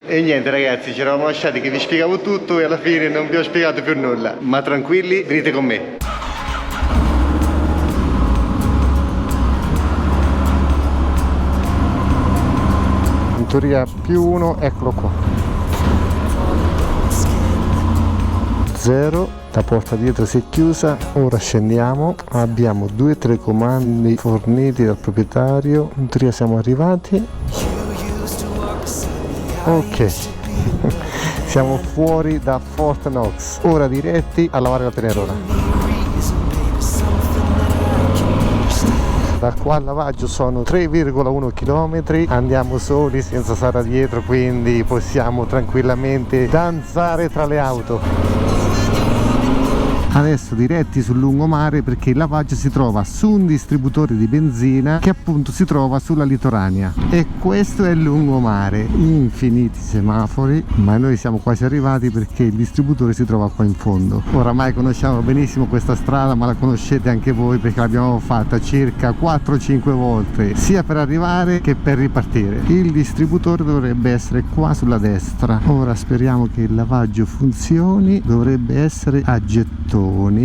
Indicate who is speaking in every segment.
Speaker 1: E niente ragazzi, ci eravamo lasciati che vi spiegavo tutto e alla fine non vi ho spiegato più nulla. Ma tranquilli, venite con me. In teoria +1, eccolo qua. 0, la porta dietro si è chiusa. Ora scendiamo, abbiamo 2 telecomandi forniti dal proprietario. In teoria siamo arrivati. Ok. Siamo fuori da Fort Knox, ora diretti a lavare la Tenerona. Da qua al lavaggio sono 3,1 km, andiamo soli senza Sara dietro, quindi possiamo tranquillamente danzare tra le auto. Adesso diretti sul lungomare perché il lavaggio si trova su un distributore di benzina che appunto si trova sulla litoranea, e questo è il lungomare, infiniti semafori, ma noi siamo quasi arrivati perché il distributore si trova qua in fondo. Oramai conosciamo benissimo questa strada, ma la conoscete anche voi perché l'abbiamo fatta circa 4-5 volte, sia per arrivare che per ripartire. Il distributore dovrebbe essere qua sulla destra. Ora speriamo che il lavaggio funzioni, dovrebbe essere a gettoni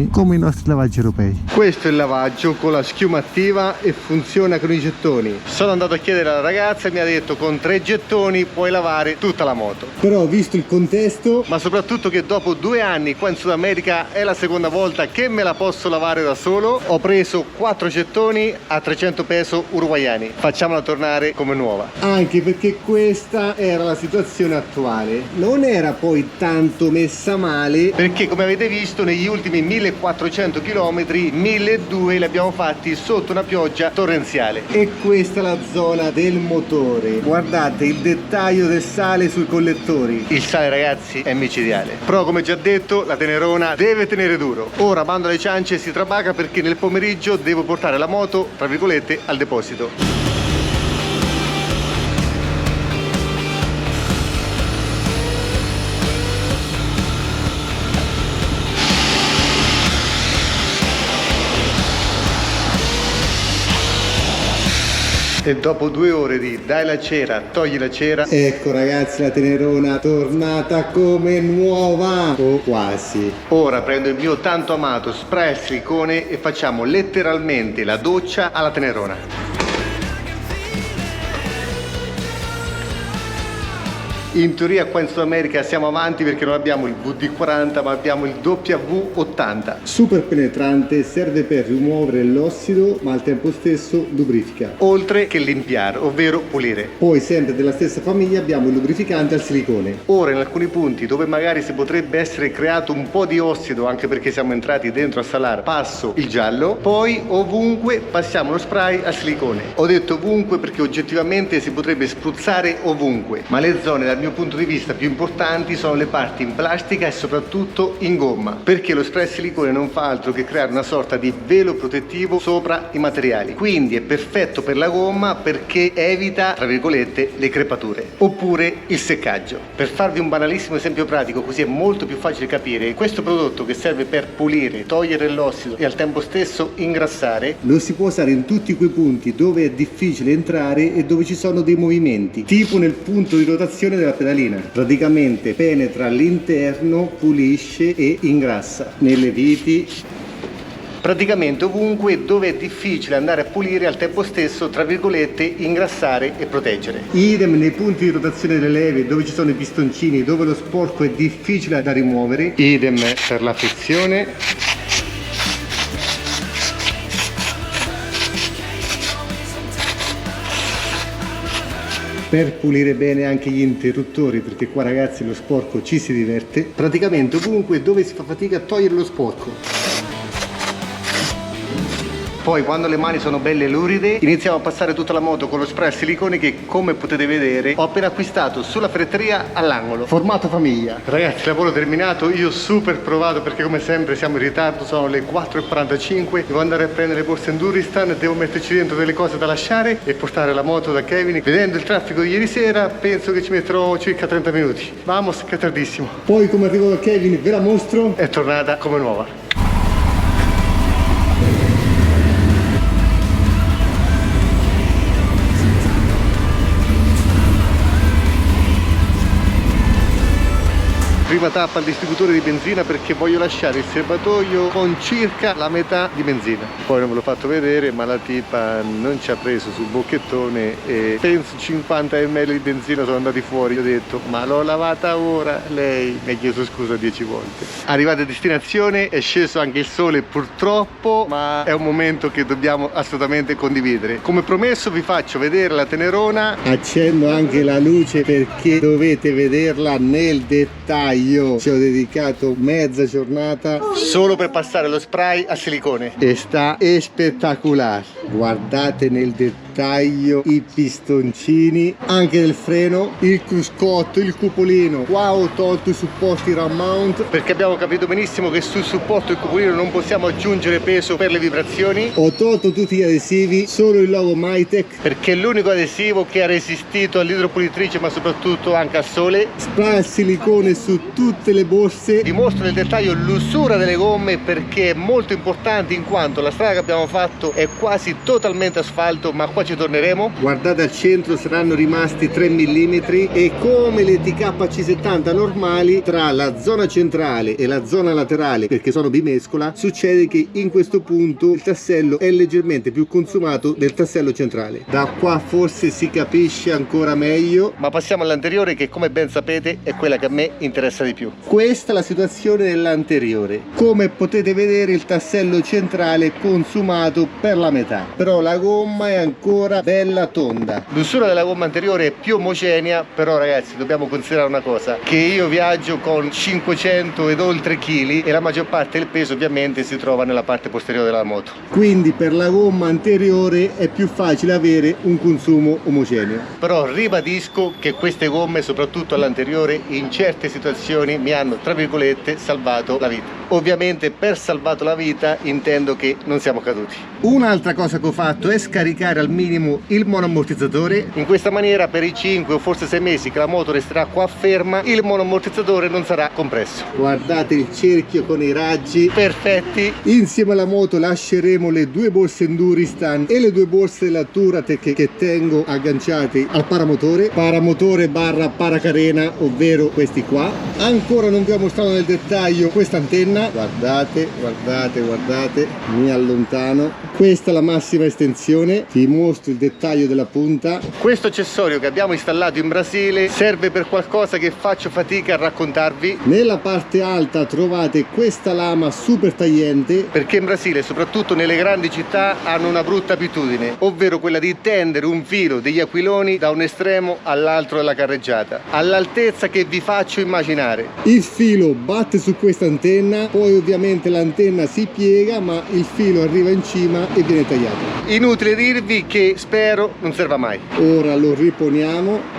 Speaker 1: come i nostri lavaggi europei. Questo è il lavaggio con la schiuma attiva e funziona con i gettoni. Sono andato a chiedere alla ragazza e mi ha detto con 3 gettoni puoi lavare tutta la moto. Però visto il contesto, ma soprattutto che dopo 2 anni qua in Sud America è la seconda volta che me la posso lavare da solo, ho preso 4 gettoni a 300 peso uruguayani. Facciamola tornare come nuova, anche perché questa era la situazione attuale. Non era poi tanto messa male perché, come avete visto, negli ultimi 1400 km 1200 li abbiamo fatti sotto una pioggia torrenziale. E questa è la zona del motore. Guardate il dettaglio del sale sui collettori. Il sale ragazzi è micidiale, però come già detto la Tenerona deve tenere duro. Ora mando le ciance e si trabaca perché nel pomeriggio devo portare la moto tra virgolette al deposito. E dopo 2 ore di dai la cera, togli la cera, ecco ragazzi la Tenerona tornata come nuova, o quasi. Ora prendo il mio tanto amato spray al silicone e facciamo letteralmente la doccia alla Tenerona. In teoria qua in Sud America siamo avanti perché non abbiamo il VD40 ma abbiamo il W80. Super penetrante, serve per rimuovere l'ossido ma al tempo stesso lubrifica. Oltre che limpiare, ovvero pulire. Poi sempre della stessa famiglia abbiamo il lubrificante al silicone. Ora in alcuni punti dove magari si potrebbe essere creato un po' di ossido, anche perché siamo entrati dentro a salare, passo il giallo. Poi ovunque passiamo lo spray al silicone. Ho detto ovunque perché oggettivamente si potrebbe spruzzare ovunque, ma le zone dal mio punto di vista più importanti sono le parti in plastica e soprattutto in gomma, perché lo spray silicone non fa altro che creare una sorta di velo protettivo sopra i materiali, quindi è perfetto per la gomma perché evita tra virgolette le crepature oppure il seccaggio. Per farvi un banalissimo esempio pratico, così è molto più facile capire, questo prodotto che serve per pulire, togliere l'ossido e al tempo stesso ingrassare, lo si può usare in tutti quei punti dove è difficile entrare e dove ci sono dei movimenti, tipo nel punto di rotazione della pedalina. Praticamente penetra all'interno, pulisce e ingrassa nelle viti, praticamente ovunque dove è difficile andare a pulire, al tempo stesso tra virgolette ingrassare e proteggere. Idem nei punti di rotazione delle leve dove ci sono i pistoncini, dove lo sporco è difficile da rimuovere. Idem per la frizione. Per pulire bene anche gli interruttori, perché qua ragazzi lo sporco ci si diverte. Praticamente ovunque dove si fa fatica a togliere lo sporco. Poi quando le mani sono belle luride iniziamo a passare tutta la moto con lo spray al silicone che, come potete vedere, ho appena acquistato sulla ferretteria all'angolo, formato famiglia. Ragazzi, lavoro terminato, io super provato perché come sempre siamo in ritardo, sono le 4:45, devo andare a prendere le borse Enduristan, devo metterci dentro delle cose da lasciare e portare la moto da Kevin. Vedendo il traffico di ieri sera penso che ci metterò circa 30 minuti. Vamos, che è tardissimo. Poi come arrivo da Kevin ve la mostro, è tornata come nuova. prima tappa al distributore di benzina perché voglio lasciare il serbatoio con circa la metà di benzina. Poi non ve l'ho fatto vedere, ma la tipa non ci ha preso sul bocchettone e penso 50 ml di benzina sono andati fuori. Io ho detto, ma l'ho lavata ora? Lei mi ha chiesto scusa 10 volte. Arrivati a destinazione è sceso anche il sole purtroppo, ma è un momento che dobbiamo assolutamente condividere. Come promesso vi faccio vedere la Tenerona. Accendo anche la luce perché dovete vederla nel dettaglio. Ci ho dedicato mezza giornata solo per passare lo spray a silicone e sta spettacolare. Guardate nel dettaglio i pistoncini, anche del freno, il cruscotto, il cupolino. Qua ho tolto i supporti ram mount perché abbiamo capito benissimo che sul supporto e il cupolino non possiamo aggiungere peso per le vibrazioni. Ho tolto tutti gli adesivi, solo il logo Mytech perché è l'unico adesivo che ha resistito all'idropulitrice ma soprattutto anche al sole. Spray al silicone su tutte le borse. Dimostro nel dettaglio l'usura delle gomme perché è molto importante in quanto la strada che abbiamo fatto è quasi totalmente asfalto, ma qua ci torneremo. Guardate al centro, saranno rimasti 3 mm e come le TKC70 normali, tra la zona centrale e la zona laterale, perché sono bimescola, succede che in questo punto il tassello è leggermente più consumato del tassello centrale. Da qua forse si capisce ancora meglio, ma passiamo all'anteriore che, come ben sapete, è quella che a me interessa di più. Questa è la situazione dell'anteriore. Come potete vedere, il tassello centrale è consumato per la metà, però la gomma è ancora bella tonda. L'usura della gomma anteriore è più omogenea, però ragazzi dobbiamo considerare una cosa, che io viaggio con 500 ed oltre chili e la maggior parte del peso ovviamente si trova nella parte posteriore della moto, quindi per la gomma anteriore è più facile avere un consumo omogeneo. Però ribadisco che queste gomme, soprattutto all'anteriore, in certe situazioni mi hanno, tra virgolette, salvato la vita. Ovviamente per salvato la vita intendo che non siamo caduti. Un'altra cosa che ho fatto è scaricare al minimo il monoammortizzatore. In questa maniera per i 5 o forse 6 mesi che la moto resterà qua ferma, il monoammortizzatore non sarà compresso. Guardate il cerchio con i raggi perfetti. Insieme alla moto lasceremo le due borse Enduristan e le due borse della Touratech che tengo agganciate al paramotore barra paracarena, ovvero questi qua. Ancora non vi ho mostrato nel dettaglio questa antenna. Guardate, guardate, guardate, mi allontano. Questa è la massima estensione, vi mostro il dettaglio della punta. Questo accessorio che abbiamo installato in Brasile serve per qualcosa che faccio fatica a raccontarvi. Nella parte alta trovate questa lama super tagliente, perché in Brasile, soprattutto nelle grandi città, hanno una brutta abitudine, ovvero quella di tendere un filo degli aquiloni da un estremo all'altro della carreggiata, all'altezza che vi faccio immaginare. Il filo batte su questa antenna, poi ovviamente l'antenna si piega, ma il filo arriva in cima e viene tagliato. Inutile dirvi che spero non serva mai. Ora lo riponiamo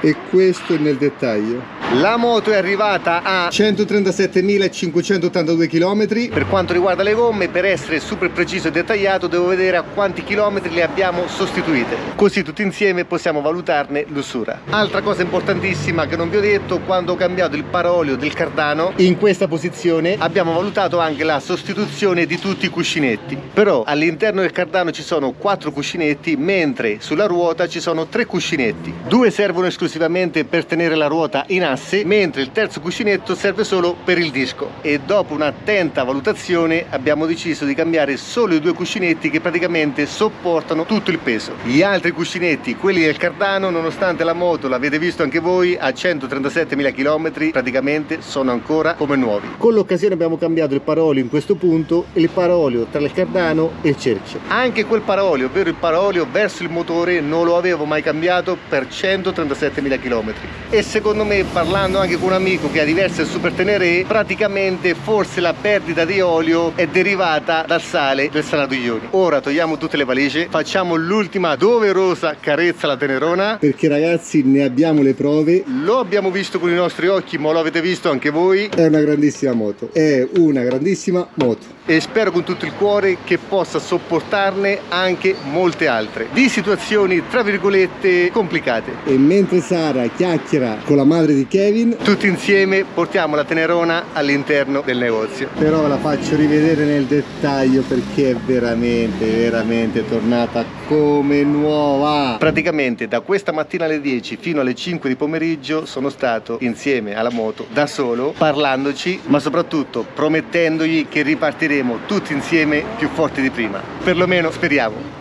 Speaker 1: e questo è nel dettaglio. La moto è arrivata a 137.582 km. Per quanto riguarda le gomme, per essere super preciso e dettagliato, devo vedere a quanti chilometri le abbiamo sostituite, così tutti insieme possiamo valutarne l'usura. Altra cosa importantissima che non vi ho detto: quando ho cambiato il paraolio del cardano in questa posizione abbiamo valutato anche la sostituzione di tutti i cuscinetti. Però all'interno del cardano ci sono 4 cuscinetti, mentre sulla ruota ci sono 3 cuscinetti. 2 servono esclusivamente per tenere la ruota in asse, mentre il terzo cuscinetto serve solo per il disco. E dopo un'attenta valutazione abbiamo deciso di cambiare solo i 2 cuscinetti che praticamente sopportano tutto il peso. Gli altri cuscinetti, quelli del cardano, nonostante la moto, l'avete visto anche voi, a 137.000 km praticamente sono ancora come nuovi. Con l'occasione abbiamo cambiato il paraolio in questo punto e il paraolio tra il cardano e il cerchio. Anche quel paraolio, ovvero il paraolio verso il motore, non lo avevo mai cambiato per 137.000 km. E secondo me, parlando anche con un amico che ha diverse Super Tenere, praticamente forse la perdita di olio è derivata dal sale del Sanatuglioni. Ora togliamo tutte le valigie, facciamo l'ultima doverosa carezza alla Tenerona, perché ragazzi ne abbiamo le prove, lo abbiamo visto con i nostri occhi, ma lo avete visto anche voi. È una grandissima moto, è una grandissima moto, e spero con tutto il cuore che possa sopportarne anche molte altre di situazioni tra virgolette complicate. E mentre Sara chiacchiera con la madre di Kevin. Tutti insieme portiamo la Tenerona all'interno del negozio. Però ve la faccio rivedere nel dettaglio perché è veramente tornata come nuova. Praticamente da questa mattina alle 10 fino alle 5 di pomeriggio sono stato insieme alla moto da solo, parlandoci, ma soprattutto promettendogli che ripartiremo tutti insieme più forti di prima. Perlomeno speriamo.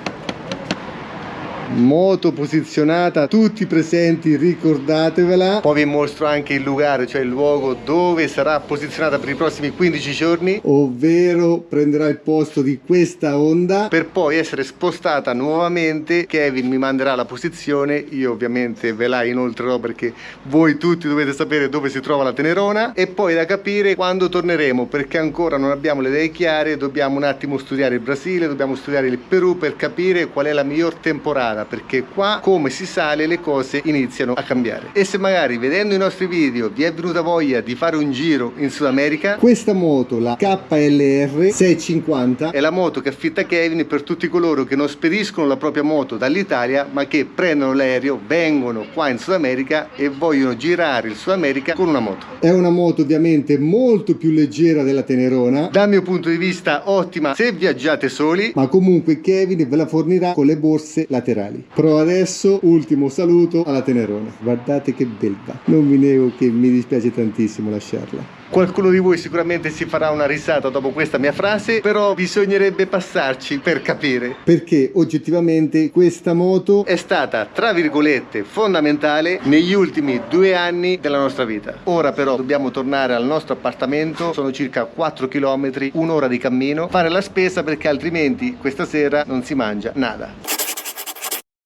Speaker 1: Moto posizionata, tutti presenti, ricordatevela. Poi vi mostro anche il lugar, cioè il luogo dove sarà posizionata per i prossimi 15 giorni, ovvero prenderà il posto di questa Honda per poi essere spostata nuovamente. Kevin mi manderà la posizione, io ovviamente ve la inoltrerò perché voi tutti dovete sapere dove si trova la Tenerona, e poi da capire quando torneremo, perché ancora non abbiamo le idee chiare. Dobbiamo un attimo studiare il Brasile, dobbiamo studiare il Perù per capire qual è la miglior temporada, perché qua come si sale le cose iniziano a cambiare. E se magari vedendo i nostri video vi è venuta voglia di fare un giro in Sud America, questa moto, la KLR 650, è la moto che affitta Kevin per tutti coloro che non spediscono la propria moto dall'Italia ma che prendono l'aereo, vengono qua in Sud America e vogliono girare il Sud America con una moto. È una moto ovviamente molto più leggera della Tenerona, dal mio punto di vista ottima se viaggiate soli, ma comunque Kevin ve la fornirà con le borse laterali. Però adesso ultimo saluto alla Tenerona. Guardate che bella, non vi nego che mi dispiace tantissimo lasciarla. Qualcuno di voi sicuramente si farà una risata dopo questa mia frase, però bisognerebbe passarci per capire, perché oggettivamente questa moto è stata, tra virgolette, fondamentale negli ultimi 2 anni della nostra vita. Ora però dobbiamo tornare al nostro appartamento, sono circa 4 km, un'ora di cammino, fare la spesa perché altrimenti questa sera non si mangia nada.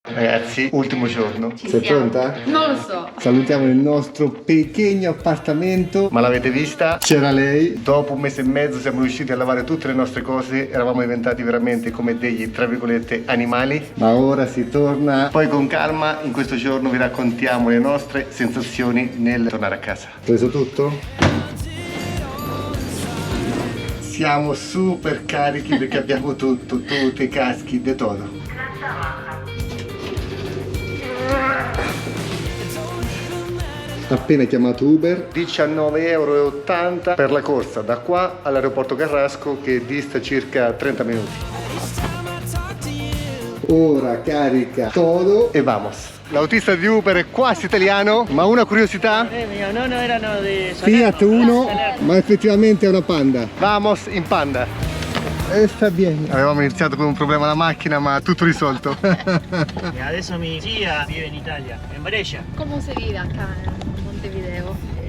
Speaker 1: Ragazzi, ultimo giorno. Sei pronta?
Speaker 2: Non lo so.
Speaker 1: Salutiamo il nostro pequeño appartamento. Ma l'avete vista? C'era lei. Dopo 1 mese e mezzo siamo riusciti a lavare tutte le nostre cose. Eravamo diventati veramente come degli, tra virgolette, animali. Ma ora si torna. Poi con calma in questo giorno vi raccontiamo le nostre sensazioni nel tornare a casa. Preso tutto? Siamo super carichi perché abbiamo tutto, tutti i caschi, di tutto. Appena chiamato Uber, 19,80 € per la corsa da qua all'aeroporto Carrasco, che dista circa 30 minuti. Ora carica todo e vamos. L'autista di Uber è quasi italiano, ma una curiosità?
Speaker 3: Mio nonno erano di
Speaker 1: Fiat Uno, ma effettivamente è una Panda. Vamos in Panda. Sta bene. Avevamo iniziato con un problema alla macchina, ma tutto risolto.
Speaker 3: E adesso mi zia vive in Italia, in Brescia.
Speaker 2: ¿Cómo se vive acá en Montevideo?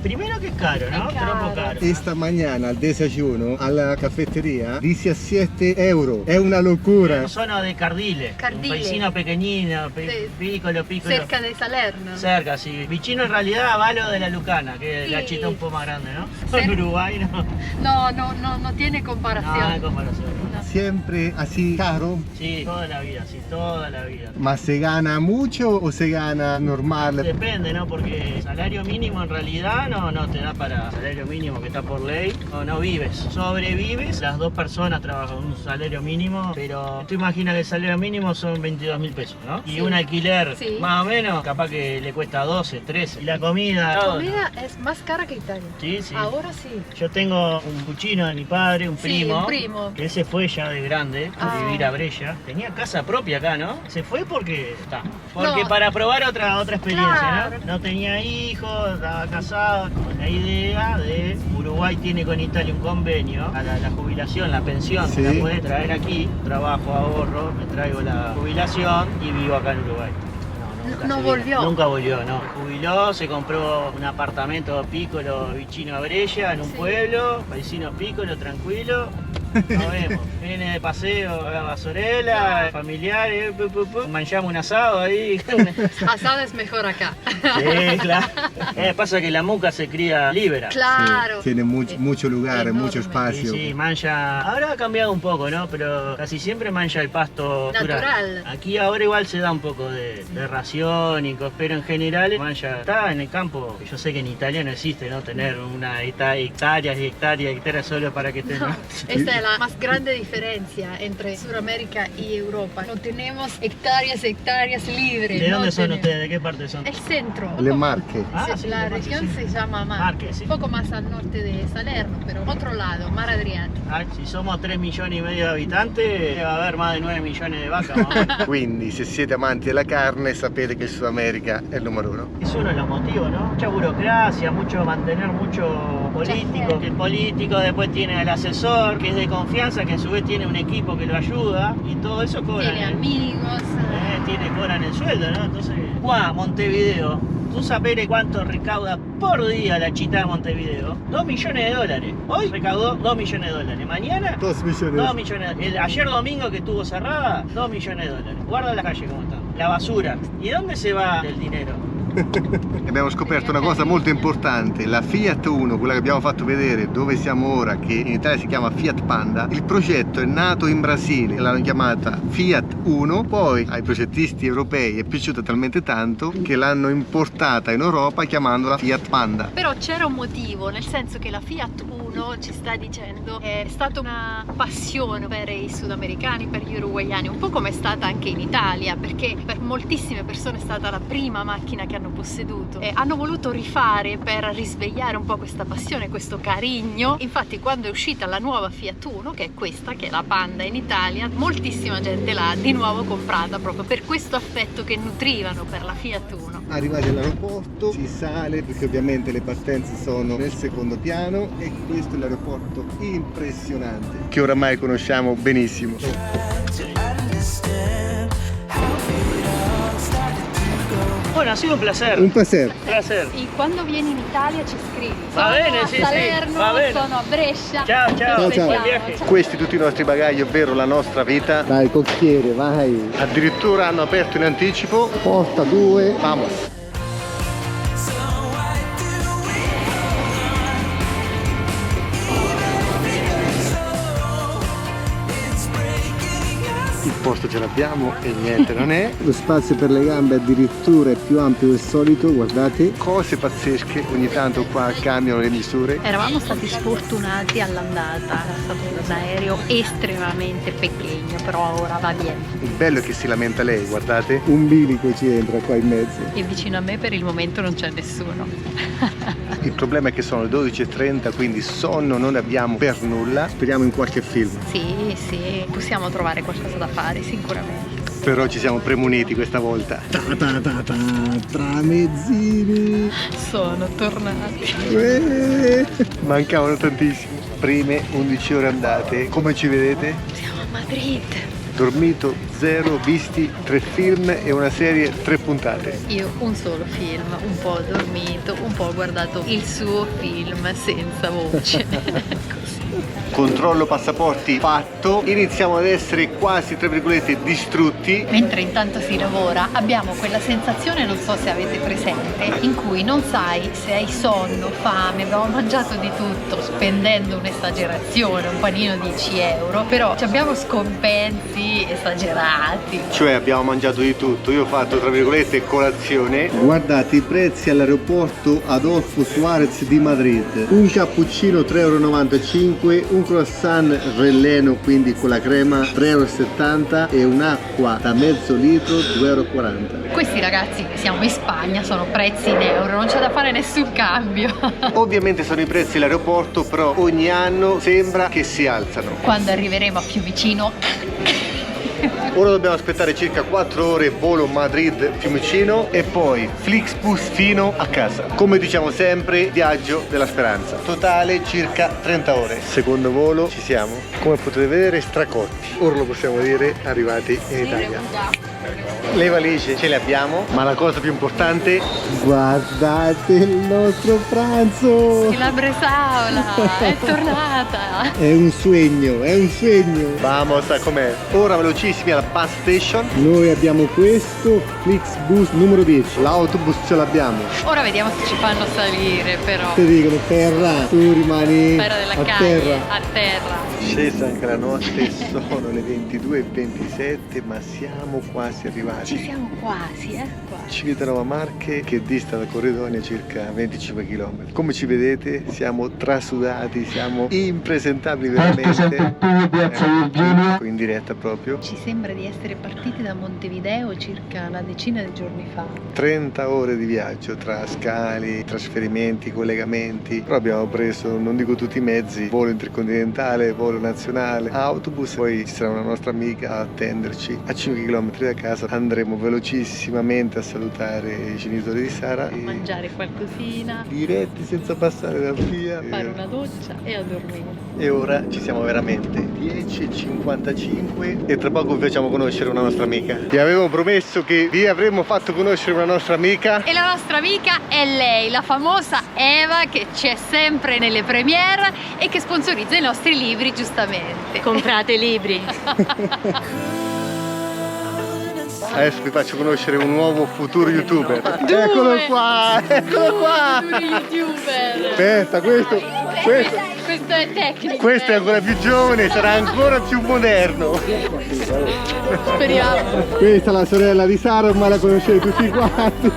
Speaker 3: Primero que es caro, ¿no? Troppo caro.
Speaker 1: Esta mañana al desayuno alla cafetería 17 €. È una locura.
Speaker 3: Sono de Cardile,
Speaker 2: Cardile.
Speaker 3: un paesino pequeñino,
Speaker 2: Sí.
Speaker 3: piccolo.
Speaker 2: Cerca de Salerno.
Speaker 3: Cerca, sí. Vicino en realidad a Valo de la Lucana, que es la
Speaker 2: Sí.
Speaker 3: chita un poco más grande, ¿no?
Speaker 2: Cer-
Speaker 3: En Uruguay, ¿no?
Speaker 2: No tiene comparación.
Speaker 3: No, hay comparación.
Speaker 2: No.
Speaker 1: Siempre así caro,
Speaker 3: Sí, toda la vida, sí, toda la vida.
Speaker 1: ma se gana mucho o se gana normal?
Speaker 3: Depende, ¿no? Porque el salario mínimo en realidad no te da para salario mínimo que está por ley, no vives, sobrevives, las 2 personas trabajan un salario mínimo, pero tú imaginas que el salario mínimo son 22.000 pesos, ¿no? Y
Speaker 2: Sí.
Speaker 3: un alquiler,
Speaker 2: Sí.
Speaker 3: más o menos, capaz que le cuesta 12, 13, y la comida...
Speaker 2: La
Speaker 3: todo,
Speaker 2: comida es más cara que Italia.
Speaker 3: Sí, sí.
Speaker 2: Ahora sí.
Speaker 3: Yo tengo un cuchino de mi padre, un
Speaker 2: Sí,
Speaker 3: primo,
Speaker 2: un primo.
Speaker 3: que él se fue ya de grande a
Speaker 2: Ah.
Speaker 3: vivir a Brescia. Tenía casa propia acá, ¿no? Se fue porque está. Porque
Speaker 2: No.
Speaker 3: para probar otra experiencia,
Speaker 2: Claro.
Speaker 3: ¿no? No tenía hijos, estaba casado. Con la idea de Uruguay tiene con Italia un convenio, a la jubilación, la pensión,
Speaker 1: Sí.
Speaker 3: la puedes traer aquí, trabajo, ahorro, me traigo la jubilación y vivo acá en Uruguay. Nunca
Speaker 2: No
Speaker 3: se
Speaker 2: volvió.
Speaker 3: vino. Nunca volvió, no. Jubiló, se compró un apartamento piccolo vicino a Brescia, en un
Speaker 2: Sí.
Speaker 3: pueblo, vecino piccolo, tranquilo. Nos vemos. Viene de paseo a la basorela, familiares, manchamos un asado ahí.
Speaker 2: Asado es mejor acá.
Speaker 3: Sí, claro. Pasa que la muca se cría libera.
Speaker 2: Claro.
Speaker 1: Tiene mucho lugar,
Speaker 2: Enorme.
Speaker 1: mucho
Speaker 3: Sí,
Speaker 1: espacio.
Speaker 3: sí, mancha. Ahora ha cambiado un poco, ¿no? Pero casi siempre mancha el pasto
Speaker 2: Natural.
Speaker 3: Aquí ahora igual se da un poco de raciónicos, pero en general mancha. Está en el campo. Yo sé que en Italia no existe, ¿no? Tener una hectáreas y hectáreas solo para que estén.
Speaker 2: No, esta es la más grande diferencia entre Sudamérica y Europa. No tenemos hectáreas libres.
Speaker 3: ¿De
Speaker 2: no
Speaker 3: dónde son
Speaker 2: tenemos.
Speaker 3: ustedes? ¿De qué parte son?
Speaker 2: El centro.
Speaker 1: Le Marche.
Speaker 3: Ah,
Speaker 2: Se-
Speaker 3: sí,
Speaker 2: la
Speaker 3: le Marche,
Speaker 2: región
Speaker 3: sí.
Speaker 2: se llama Marche,
Speaker 3: Marche, sí.
Speaker 2: un poco más al norte de Salerno, pero otro lado, Mar Adriático.
Speaker 3: Ah, si somos 3 millones y medio de habitantes, va a haber más de 9 millones de vacas. más o menos.
Speaker 1: Quindi se siete amanti della carne sapete che il Sud America è il numero uno.
Speaker 3: Es uno de los motivos, ¿no? Mucha burocracia, mantener mucho político, que el político después tiene al asesor, que es de confianza, que a su vez tiene un equipo que lo ayuda, y todo eso cobra.
Speaker 2: Tiene amigos.
Speaker 3: Cobran el sueldo, ¿no? Entonces, ¡guau! Montevideo. ¿Tú sabes cuánto recauda por día la chita de Montevideo? 2 millones de dólares. Hoy recaudó 2 millones de dólares. Mañana,
Speaker 1: 2 millones.
Speaker 3: 2 millones. Ayer domingo que estuvo cerrada, 2 millones de dólares. Guarda la calle como está. La basura. ¿Y dónde se va el dinero?
Speaker 1: Abbiamo scoperto una cosa molto importante, la Fiat Uno, quella che abbiamo fatto vedere dove siamo ora, che in Italia si chiama Fiat Panda, il progetto è nato in Brasile, l'hanno chiamata Fiat Uno, poi ai progettisti europei è piaciuta talmente tanto che l'hanno importata in Europa chiamandola Fiat Panda.
Speaker 2: Però c'era un motivo, nel senso che la Fiat Uno ci sta dicendo è stata una passione per i sudamericani, per gli uruguayani, un po' come è stata anche in Italia, perché per moltissime persone è stata la prima macchina che hanno posseduto e hanno voluto rifare per risvegliare un po' questa passione, questo carigno. Infatti quando è uscita la nuova Fiat Uno, che è questa, che è la Panda in Italia, moltissima gente l'ha di nuovo comprata proprio per questo affetto che nutrivano per la Fiat Uno.
Speaker 1: Arrivati all'aeroporto si sale perché ovviamente le partenze sono nel secondo piano e questo è l'aeroporto impressionante che oramai conosciamo benissimo.
Speaker 3: Bueno, ha sido un placer.
Speaker 1: Un piacere.
Speaker 3: placer.
Speaker 2: E quando vieni in Italia ci scrivi.
Speaker 3: Va
Speaker 2: Sono
Speaker 3: bene,
Speaker 2: a
Speaker 3: sì, sì,
Speaker 2: Salerno,
Speaker 3: va bene.
Speaker 2: sono a Brescia.
Speaker 3: Ciao, ciao.
Speaker 2: Ti
Speaker 1: Ciao, ciao.
Speaker 2: aspettiamo.
Speaker 3: Buon viaggio.
Speaker 1: Questi tutti i nostri bagagli, ovvero la nostra vita. Dai cocchiere, vai. Addirittura hanno aperto in anticipo. Porta 2, vamos. Il posto ce l'abbiamo e niente non è. Lo spazio per le gambe addirittura è più ampio del solito, guardate. Cose pazzesche, ogni tanto qua cambiano le misure.
Speaker 2: Eravamo stati sfortunati all'andata, era stato un aereo estremamente pequeño, però ora va bene.
Speaker 1: Il bello è che si lamenta lei, guardate. Un bilico ci entra qua in mezzo.
Speaker 2: E vicino a me per il momento non c'è nessuno.
Speaker 1: Il problema è che sono le 12:30, quindi sonno non ne abbiamo per nulla. Speriamo in qualche film.
Speaker 2: Sì, sì, possiamo trovare qualcosa da fare sicuramente.
Speaker 1: Però ci siamo premuniti questa volta. Tramezzini.
Speaker 2: Sono tornati.
Speaker 1: Mancavano tantissimo. Prime 11 ore andate. Come ci vedete?
Speaker 2: Siamo a Madrid.
Speaker 1: Dormito 0, visti 3 film e una serie 3 puntate.
Speaker 2: Io un solo film, un po' ho dormito, un po' ho guardato il suo film senza voce.
Speaker 1: Controllo passaporti fatto. Iniziamo ad essere quasi, tra virgolette, distrutti.
Speaker 2: Mentre intanto si lavora abbiamo quella sensazione, non so se avete presente, in cui non sai se hai sonno, fame, abbiamo mangiato di tutto spendendo un'esagerazione, un panino 10 euro, però ci abbiamo scompensi esagerati.
Speaker 1: Cioè abbiamo mangiato di tutto, io ho fatto tra virgolette colazione. Guardate i prezzi all'aeroporto Adolfo Suarez di Madrid. Un cappuccino 3,95 €, un croissant relleno quindi con la crema 3,70 € e un'acqua da mezzo litro 2,40 €.
Speaker 2: Questi ragazzi, siamo in Spagna, sono prezzi in euro, non c'è da fare nessun cambio.
Speaker 1: Ovviamente sono i prezzi all'aeroporto, però ogni anno sembra che si alzano.
Speaker 2: Quando arriveremo a Fiumicino
Speaker 1: Ora dobbiamo aspettare circa 4 ore volo Madrid-Fiumicino e poi Flixbus fino a casa. Come diciamo sempre, viaggio della speranza. Totale circa 30 ore. Secondo volo ci siamo. Come potete vedere stracotti. Ora lo possiamo dire, arrivati in Italia. Le valigie ce le abbiamo, ma la cosa più importante, guardate il nostro pranzo!
Speaker 2: la Bresaola è tornata.
Speaker 1: È un sogno, è un sogno! Vamos a comer! Ora velocissimi alla bus station. Noi abbiamo questo Flixbus numero 10. L'autobus ce l'abbiamo.
Speaker 2: Ora vediamo se ci fanno salire però.
Speaker 1: Ti dicono terra, tu rimani
Speaker 2: Spero della
Speaker 1: a
Speaker 2: calle,
Speaker 1: terra.
Speaker 2: a terra.
Speaker 1: Scesa anche la notte, sono le 22:27, ma siamo quasi quasi arrivati.
Speaker 2: Ci siamo quasi, quasi.
Speaker 1: Civitanova Marche, che dista da Corridonia circa 25 km. Come ci vedete siamo trasudati, siamo impresentabili veramente. In diretta proprio.
Speaker 2: Ci sembra di essere partiti da Montevideo circa una decina di giorni fa.
Speaker 1: 30 ore di viaggio tra scali, trasferimenti, collegamenti. Però abbiamo preso, non dico tutti i mezzi, volo intercontinentale, volo nazionale, autobus. Poi ci sarà una nostra amica a attenderci a 5 km da casa. Andremo velocissimamente a salutare i genitori di Sara.
Speaker 2: A mangiare qualcosina.
Speaker 1: Diretti senza passare dal via.
Speaker 2: Fare una doccia e a dormire.
Speaker 1: E ora ci siamo veramente 10:55 e tra poco vi facciamo conoscere una nostra amica. Vi avevo promesso che vi avremmo fatto conoscere una nostra amica.
Speaker 2: E la nostra amica è lei, la famosa Eva, che c'è sempre nelle premiere e che sponsorizza i nostri libri, giustamente.
Speaker 4: Comprate libri.
Speaker 1: Adesso vi faccio conoscere un nuovo futuro youtuber. Eccolo qua, eccolo qua.
Speaker 2: YouTuber.
Speaker 1: Aspetta, questo
Speaker 2: Questo è tecnico.
Speaker 1: è ancora più giovane, sarà ancora più moderno.
Speaker 2: Speriamo.
Speaker 1: Questa è la sorella di Sara, ormai la conoscete tutti quanti.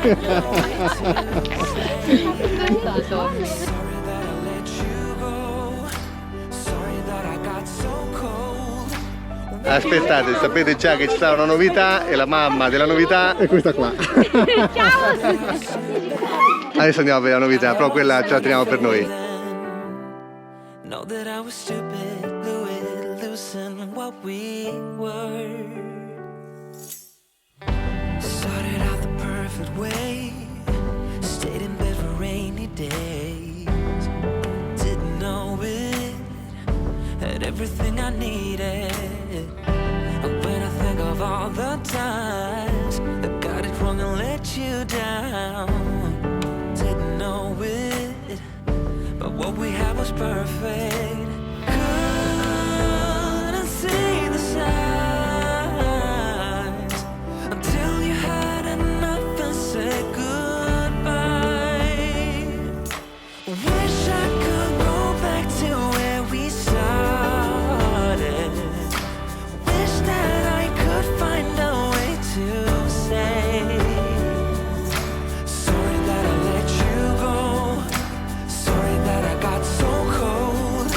Speaker 1: Aspettate, sapete già che ci sarà una novità e la mamma della novità è questa qua.
Speaker 4: Ciao!
Speaker 1: Adesso andiamo a vedere la novità, però quella ce la teniamo per noi.
Speaker 5: Know that I was stupid, fluid, losing what we were. Started out the perfect way, stayed in bed for rainy days. Didn't know it, had everything I needed. And when I think of all the times I got it wrong and let you down, didn't know it, but what we had was perfect. Couldn't see the signs until you had enough and said goodbye. Wish I could go back to where we started. Wish that I could find a way to say sorry that I let you go. Sorry that I got so cold.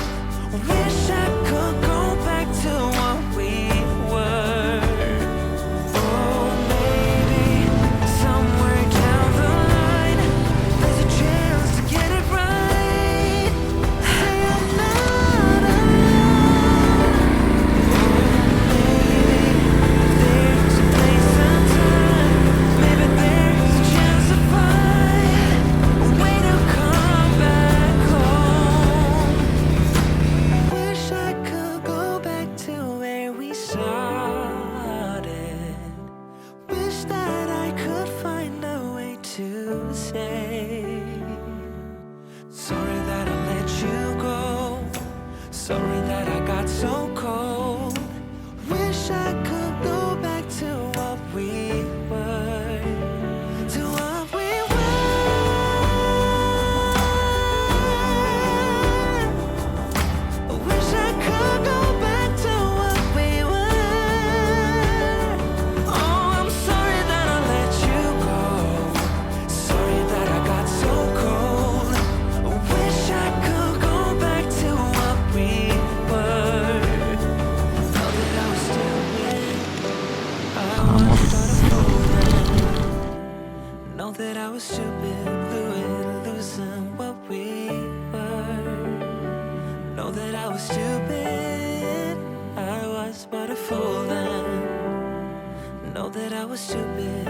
Speaker 5: Wish I could go back to what we were. Oh, maybe somewhere down the line there's a chance to get it right. Say I'm not alone. Maybe there's a place and time. Maybe there's a chance to find a way to come back home. Wish I could go back to where we started. Wish that I could find a way to say sorry that I let you go. Sorry that I got so cold. Wish I could go back to what we were. To what we were. Wish I could go back to what we were. Oh, I'm sorry that I let you go. Sorry that I got so cold. Wish I could go back to what we were. Know that I was stupid. I was started folding. Know that I was stupid, fluid, losing what we were. Know that I was stupid, I was but a fool then. Know that I was stupid,